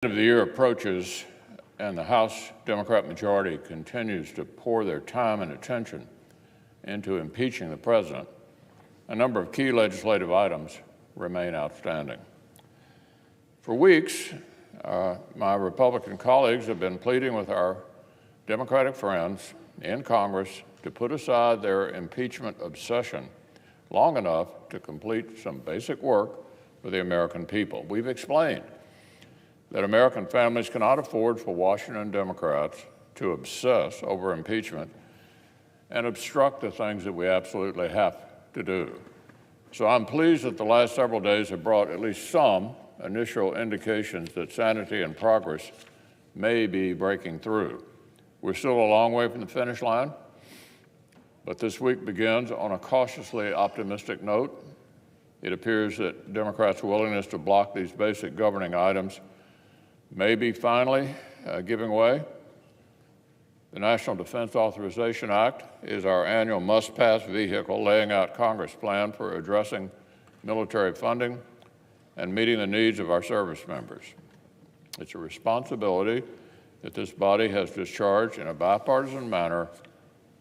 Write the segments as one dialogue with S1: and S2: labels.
S1: End of the year approaches and the House Democrat majority continues to pour their time and attention into impeaching the president, a number of key legislative items remain outstanding. For weeks, my Republican colleagues have been pleading with our Democratic friends in Congress to put aside their impeachment obsession long enough to complete some basic work for the American people. We've explained that American families cannot afford for Washington Democrats to obsess over impeachment and obstruct the things that we absolutely have to do. So I'm pleased that the last several days have brought at least some initial indications that sanity and progress may be breaking through. We're still a long way from the finish line, but this week begins on a cautiously optimistic note. It appears that Democrats' willingness to block these basic governing items may be finally giving way. The National Defense Authorization Act is our annual must-pass vehicle laying out Congress' plan for addressing military funding and meeting the needs of our service members. It's a responsibility that this body has discharged in a bipartisan manner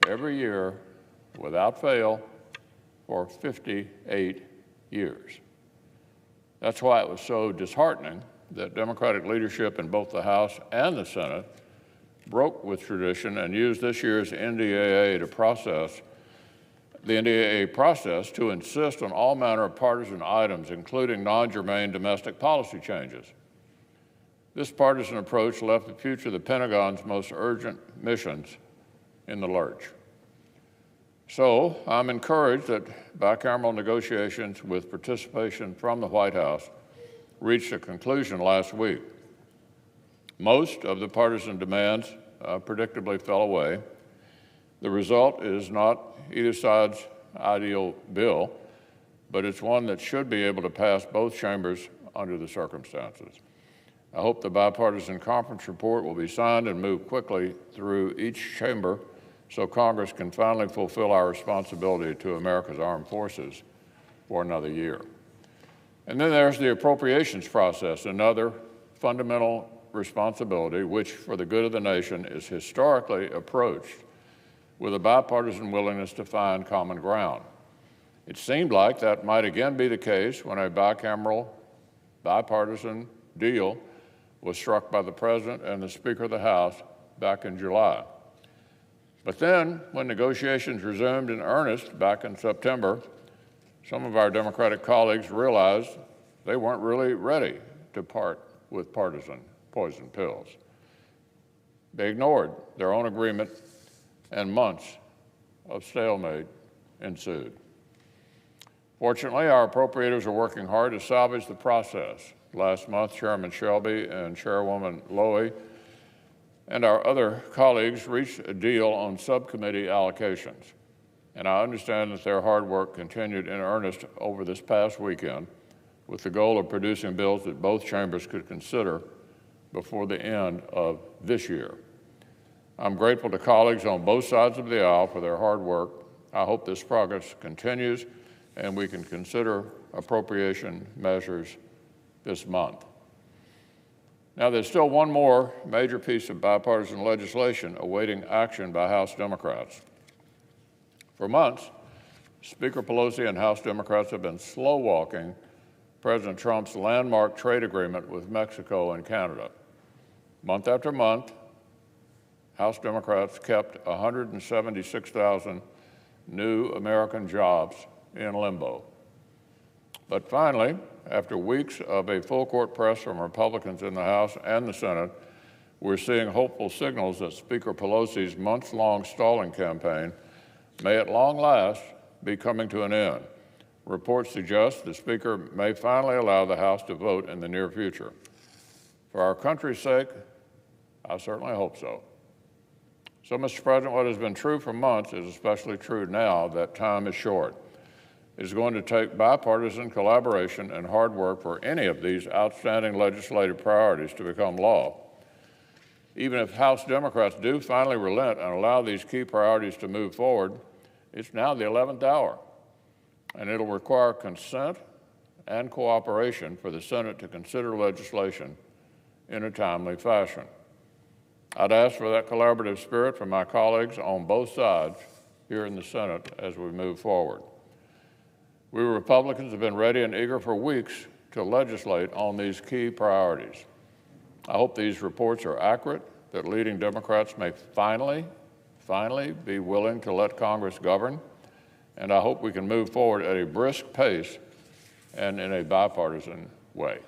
S1: every year without fail for 58 years. That's why it was so disheartening that Democratic leadership in both the House and the Senate broke with tradition and used this year's NDAA process to insist on all manner of partisan items, including non-germane domestic policy changes. This partisan approach left the future of the Pentagon's most urgent missions in the lurch. So I'm encouraged that bicameral negotiations with participation from the White House reached a conclusion last week. Most of the partisan demands predictably fell away. The result is not either side's ideal bill, but it's one that should be able to pass both chambers under the circumstances. I hope the bipartisan conference report will be signed and move quickly through each chamber so Congress can finally fulfill our responsibility to America's armed forces for another year. And then there's the appropriations process, another fundamental responsibility which, for the good of the nation, is historically approached with a bipartisan willingness to find common ground. It seemed like that might again be the case when a bipartisan deal was struck by the President and the Speaker of the House back in July. But then, when negotiations resumed in earnest back in September, some of our Democratic colleagues realized they weren't really ready to part with partisan poison pills. They ignored their own agreement, and months of stalemate ensued. Fortunately, our appropriators are working hard to salvage the process. Last month, Chairman Shelby and Chairwoman Lowy and our other colleagues reached a deal on subcommittee allocations. And I understand that their hard work continued in earnest over this past weekend with the goal of producing bills that both chambers could consider before the end of this year. I'm grateful to colleagues on both sides of the aisle for their hard work. I hope this progress continues and we can consider appropriation measures this month. Now, there's still one more major piece of bipartisan legislation awaiting action by House Democrats. For months, Speaker Pelosi and House Democrats have been slow-walking President Trump's landmark trade agreement with Mexico and Canada. Month after month, House Democrats kept 176,000 new American jobs in limbo. But finally, after weeks of a full-court press from Republicans in the House and the Senate, we're seeing hopeful signals that Speaker Pelosi's months-long stalling campaign may at long last be coming to an end. Reports suggest the Speaker may finally allow the House to vote in the near future. For our country's sake, I certainly hope so. So, Mr. President, what has been true for months is especially true now that time is short. It is going to take bipartisan collaboration and hard work for any of these outstanding legislative priorities to become law. Even if House Democrats do finally relent and allow these key priorities to move forward, it's now the 11th hour, and it'll require consent and cooperation for the Senate to consider legislation in a timely fashion. I'd ask for that collaborative spirit from my colleagues on both sides here in the Senate as we move forward. We Republicans have been ready and eager for weeks to legislate on these key priorities. I hope these reports are accurate, that leading Democrats may finally be willing to let Congress govern, and I hope we can move forward at a brisk pace and in a bipartisan way.